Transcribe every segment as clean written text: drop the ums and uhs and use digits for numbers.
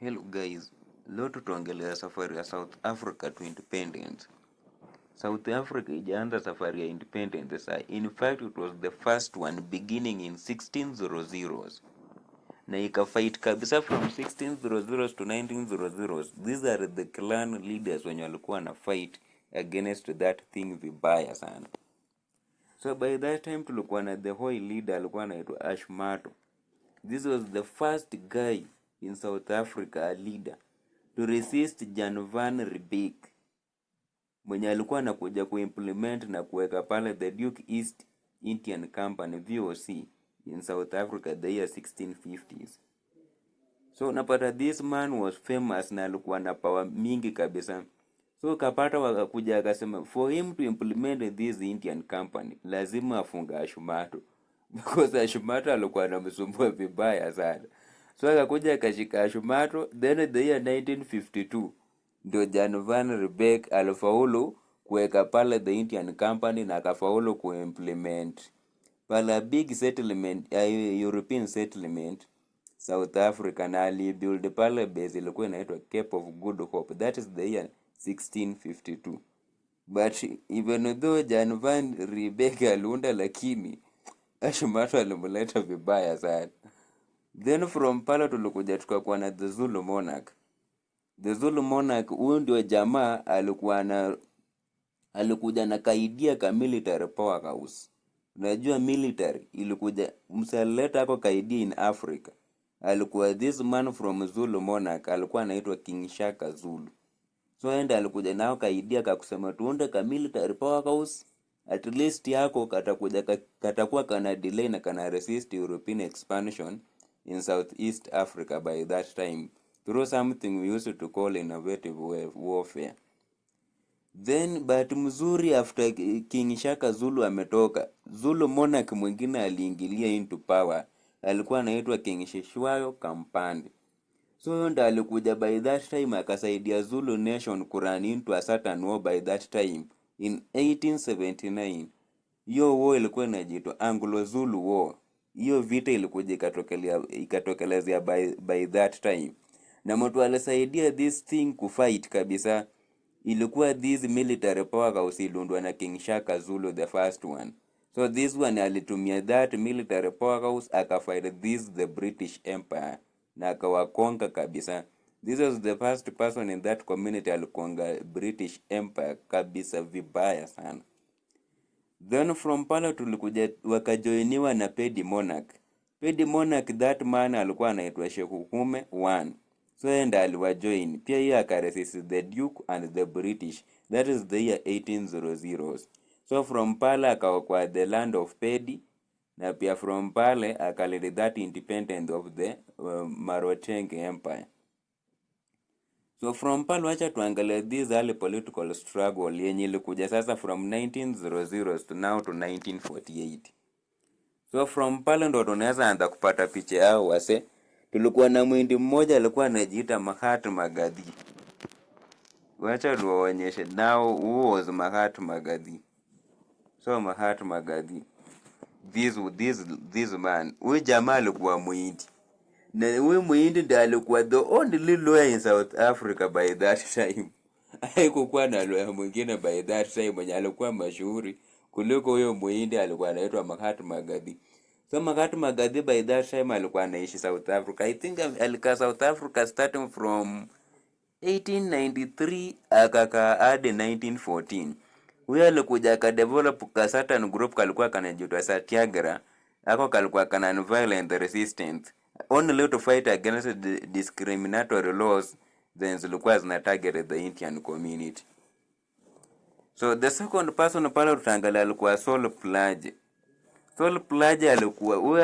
Hello guys, leo tutaongelea safari ya South Africa to independence. South Africa ijaanza safari ya independence saa. In fact, it was the first one beginning in 1600s. Na ikafight kabisa from 1600s to 1900s. These are the clan leaders wenye walikuwa na fight against that thing vibaya sana. So by that time tulikuwa na the whole leader alikuwa anaitwa Ashmato. This was the first guy in South Africa, a leader, to resist Jan van Riebeeck mwenye alikuwa anakuja kuimplement na kuweka pale the Duke East Indian Company VOC in South Africa the year 1650s. So unapata this man was famous na alikuwa na power mingi kabisa. So kapata wakakuja akasema for him to implement this Indian Company lazima afunga Ashmato because Ashmato alikuwa anamsumbua vibaya sana. So akakuja akashika Ashmato, then the year 1952 ndio Jan van Riebeeck alifaulu kuweka pale the Indian Company na akafaulu kuimplement pale big settlement European settlement South Africa, na alibuild pale base ilikuwa inaitwa Cape of Good Hope. That is the year 1652. But even though Jan van Riebeeck aliunda, lakini Ashmato alimuleta vibaya sana. Then from pale tulikuja tukakuwa na the Zulu Monarch. The Zulu Monarch huyu ndio jamaa alikuja na kaidia ka military powerhouse. Unajua military ilikuja msaleta hapo kaidia in Africa. Alikuwa this man from Zulu Monarch alikuwa anaitwa King Shaka Zulu. So enda alikuja nao kaidia kakusema tuunde ka military powerhouse, at least yako katakuwa kana delay na kana resist European expansion in Southeast Africa by that time through something we used to call innovative warfare. Then but mzuri after King Shaka Zulu ametoka, Zulu Monarch mwingine aliingilia into power, alikuwa anaitwa King Sheshwayo Kampande. So ndo alikuja by that time akasaidia Zulu nation kurun into a certain war by that time in 1879. Hiyo war ilikuwa inaitwa Anglo-Zulu War. Hiyo vita ilikuja ikatokelezea by that time. Na mtu alisaidia this thing kufight kabisa ilikuwa this military powerhouse ilundwa na King Shaka Zulu, the first one. So this one alitumia that military powerhouse akafight the British Empire na akawakonga kabisa. This was the first person in that community alikonga British Empire kabisa vibaya sana. Then from pale tulikuja wakajoiniwa na Pedi Monarch. Pedi Monarch, that man alikuwa anaitwa Shekuhume 1. So enda aliwajoin. Pia yeye akaresist the Duke and the British. That is the year 1800s. So from pale akawa the land of Pedi, na pia from pale akaleta that independence of the Maroteng Empire. So from pale wacha tuangalie this early political struggle yenye ilikuja sasa from 1900s to now to 1948. So from pale ndo tunaweza anza kupata picha yao wase. Tulikuwa na mwindi mmoja alikuwa anajiita Mahatma Gandhi. Wacha tuwaonyeshe now who was Mahatma Gandhi. So Mahatma Gandhi, this man, huyu jamaa alikuwa mwindi. Na huyu mwindi ndiye alikuwa the only lawyer in South Africa by that time. Haikukuwa na lawyer mwingine by that time mwenye alikuwa mashuhuri kuliko huyo mwindi alikuwa anaitwa Mahatma Gandhi. So Mahatma Gandhi by that time alikuwa anaishi South Africa. I think alikaa South Africa starting from 1893 akakaa hadi 1914. Huyo alikuja akadevelop ka certain group kalikuwa kanajiitwa Satyagraha. Ako kalikuwa kana violent resistance only to fight against the discriminatory laws then zilikuwa zina target the Indian community. So the second person pale tutaangalia alikuwa Sol Plaatje. Sol Plaatje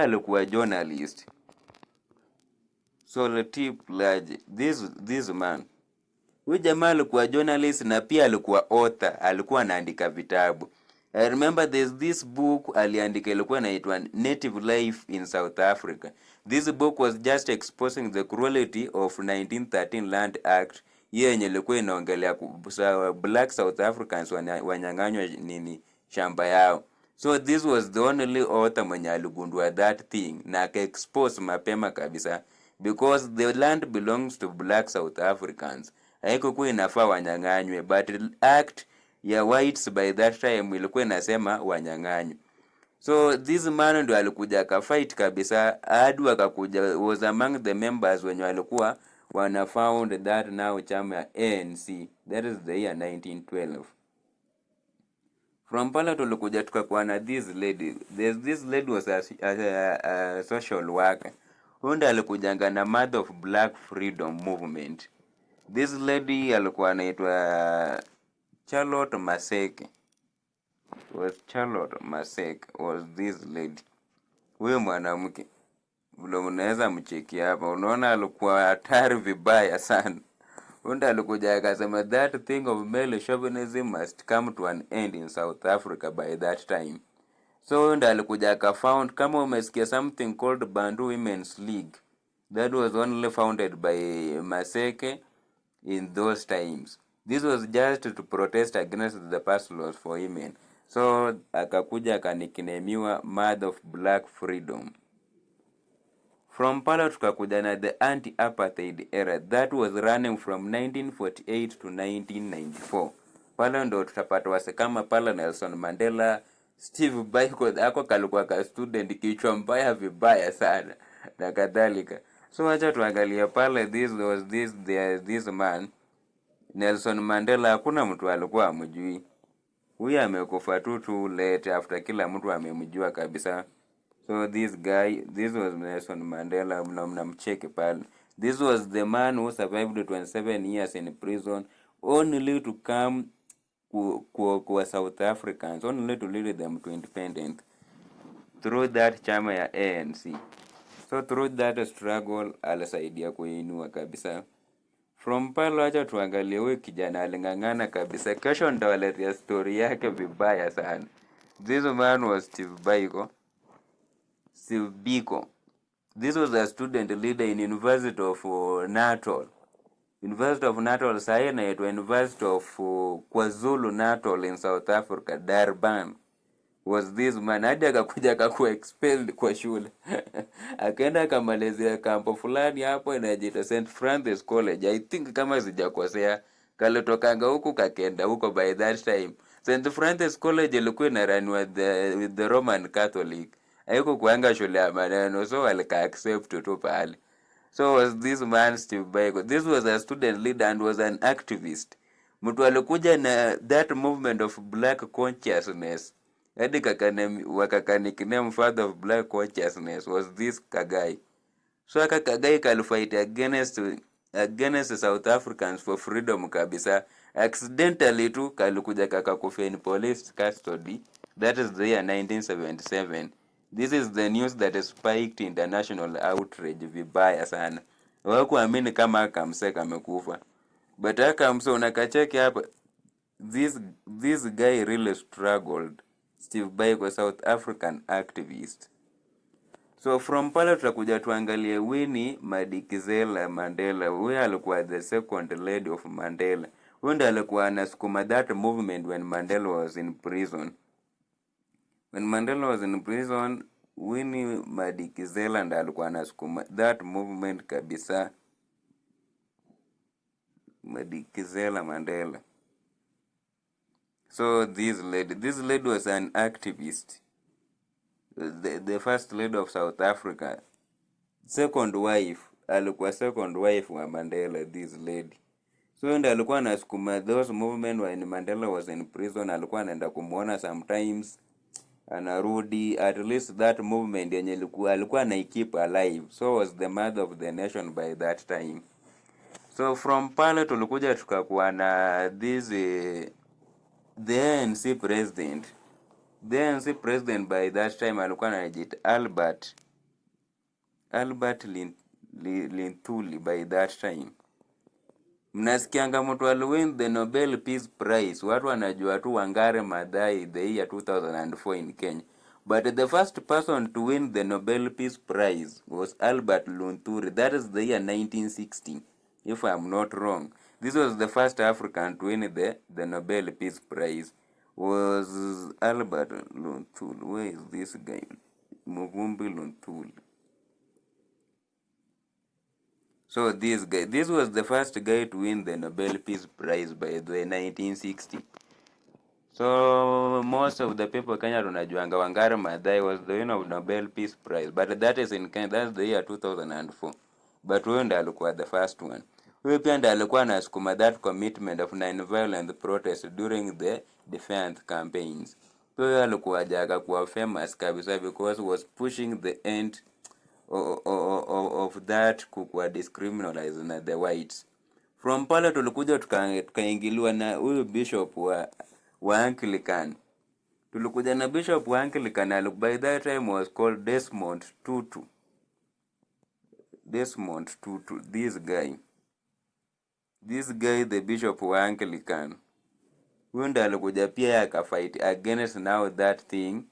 alikuwa journalist. Sol Plaatje, this man. Huyu jamaa alikuwa journalist na pia alikuwa author, alikuwa anaandika vitabu. I remember there's this book aliandika ilikuwa inaitwa Native Life in South Africa. This book was just exposing the cruelty of 1913 Land Act. Hiyo yenye ilikuwa inaongelea black South Africans wanyang'anywa shamba yao. So this was the only author mwenye aligundua that thing na aka expose mapema kabisa. because the land belongs to black South Africans. Haikukuwa inafaa wanyang'anywe, but act ya whites by that time ilikuwa inasema wanyang'anywe. So this man ndo alikuja akafight kabisa, hadi akakuja, was among the members wenye walikuwa wana found that now chama ya ANC. That is the year 1912. From pale tulikuja tukakuwa na this lady. This lady was a social worker. Huyu ndo alikujanga na mother of black freedom movement. This lady alikuwa anaitwa Charlotte Maseke. Charlotte Maseke was this lady. Huyo mwanamke vile unaweza mcheki hapa, unaona alikuwa hatari vibaya sana. Unda alikuja akasema that thing of male chauvinism must come to an end in South Africa by that time. So unda alikuja akafound, kama umesikia something called Bantu Women's League, that was only founded by Maseke in those times. This was just to protest against the past laws for women. So akakuja akanikinemiwa Mother of Black Freedom. From pale tukakuja na the anti-apartheid era that was running from 1948 to 1994. Pale ndo tutapata wase kama pale Nelson Mandela, Steve Biko ako kalikuwa ka student kichwa mbaya vibaya sana na kadhalika. So acha tuangalia pale, this man Nelson Mandela, hakuna mtu alikuwa amjui. Huyu amekufa tu late after kila mtu amemjua kabisa. So this guy, this was Nelson Mandela, mnamcheke pale. This was the man who survived 27 years in prison only to come kwa South Africans, only to lead them to independence through that chama ya ANC. So through that struggle alisaidia kuinua kabisa. From pale acha tuangalie huyu kijana aling'ang'ana kabisa. Kesho ndawaletea story yake vibaya sana. This man was Steve Biko. This was a student leader in University of Natal. University of Natal sahi inaitwa University of KwaZulu Natal in South Africa, Durban. Was this man, hadi akakuja akakuwa expelled kwa shule. Akaenda akamalizia kampo fulani hapo inajiita St. Francis College. I think kama sijakosea, kalitokanga huku kakenda huko by that time. St. Francis College ilikuwa inaraniwa with the Roman Catholic. Haiko kuanga shule ya maneno, so walika accept tu pale. So was this man Steve Biko. This was a student leader and was an activist. Mtu alikuja na that movement of black consciousness. Hadi wakakanikname father of black consciousness was this Kagai. So Kagai kalifight against South Africans for freedom kabisa. Accidentally tu kalikuja kakakufa in police custody. That is the year 1977. This is the news that spiked international outrage vibaya sana. Hawakuamini kama Akamse kamekufa. But Akamse unakacheki hapa, this guy really struggled. Steve Biko, South African activist. So from pale tutakuja tuangalie Winnie Madikizela Mandela. Huyu alikuwa the second lady of Mandela. Huyu ndiye alikuwa anasukuma that movement when Mandela was in prison. When Mandela was in prison, Winnie Madikizela ndiye alikuwa anasukuma that movement kabisa. Madikizela Mandela. So this lady was an activist. The first lady of South Africa. Second wife wa Mandela, this lady. So ndiye alikuwa anasukuma those movement when Mandela was in prison. Alikuwa anaenda kumuona sometimes, anarudi. At least that movement yenye alikuwa keep alive. So was the mother of the nation by that time. So from pale tulikuja tukakuwa na this the ANC president. The ANC president by that time alikuwa anajiita Albert Lintuli by that time. Mnasikianga mtu aliwin the Nobel Peace Prize. Watu wanajua tu Wangari Maathai the year 2004 in Kenya. But the first person to win the Nobel Peace Prize was Albert Linturi. That is the year 1960, if I'm not wrong. This was the first African to win the Nobel Peace Prize. Was Albert Linturi. Where is this guy? Muvumbi Linturi. So this was the first guy to win the Nobel Peace Prize by the 1960. So most of the people Kenya tunajuanga Wangari Maathai was the winner of Nobel Peace Prize, but that is in Kenya, that's the year 2004. But huyo ndiye alikuwa the first one. Huyo pia ndiye alikuwa anasukuma that commitment of non-violent protest during the defiant campaigns. So huyo alikuwa jaga kuwa famous kabisa because was pushing the end of that kukuwa discriminalized na the whites. From pale tulikuja tukaingiliwa na huyu bishop wa Anglican. Tulikuja na bishop wa Anglican, by that time was called Desmond Tutu. Desmond Tutu, this guy the bishop wa Anglican. Huyu ndiye alikuja pia akafight against now that thing,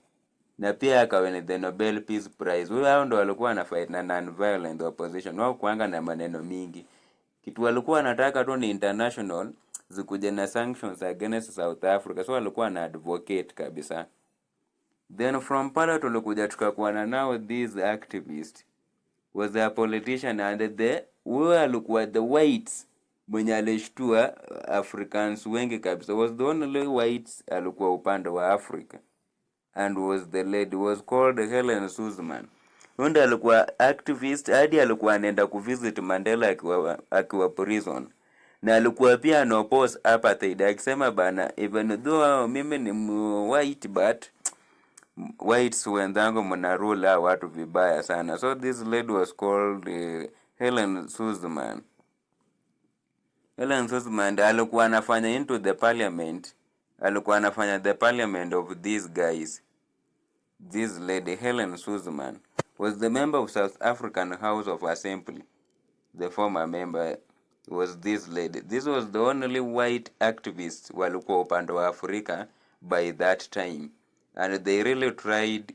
na pia akawin the Nobel Peace Prize. Huyu hao ndo walikuwa na fight na non-violent opposition. Wao kuanga na maneno mingi. Kitu walikuwa wanataka tu ni international zikuje na sanctions against South Africa. So walikuwa na advocate kabisa. Then from pale tulikuja tukakuwa na now this activist was a politician, and huyo alikuwa the whites mwenye alishtua Africans wengi kabisa. Was the only whites alikuwa upande wa Africa, and was the lady was called Helen Suzman. Huyo alikuwa activist hadi alikuwa anaenda kuvisit Mandela akiwa prison, na alikuwa pia anopose apartheid akisema bana, even though mimi ni white but whites wenzangu mna rule watu vibaya sana. So this lady was called Helen Suzman. Helen Suzman alikuwa anafanya into the parliament, alikuwa anafanya the parliament of these guys. This lady Helen Suzman was the member of South African House of Assembly. The former member was this lady. This was the only white activist walikuwa upande wa Afrika by that time, and they really tried.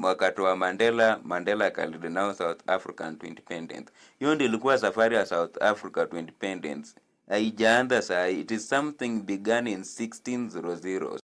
Wakati wa Mandela called now South African to independence. Hiyo ndio ilikuwa safari ya South Africa to independence. Haijaanza saa, it is something began in 1600.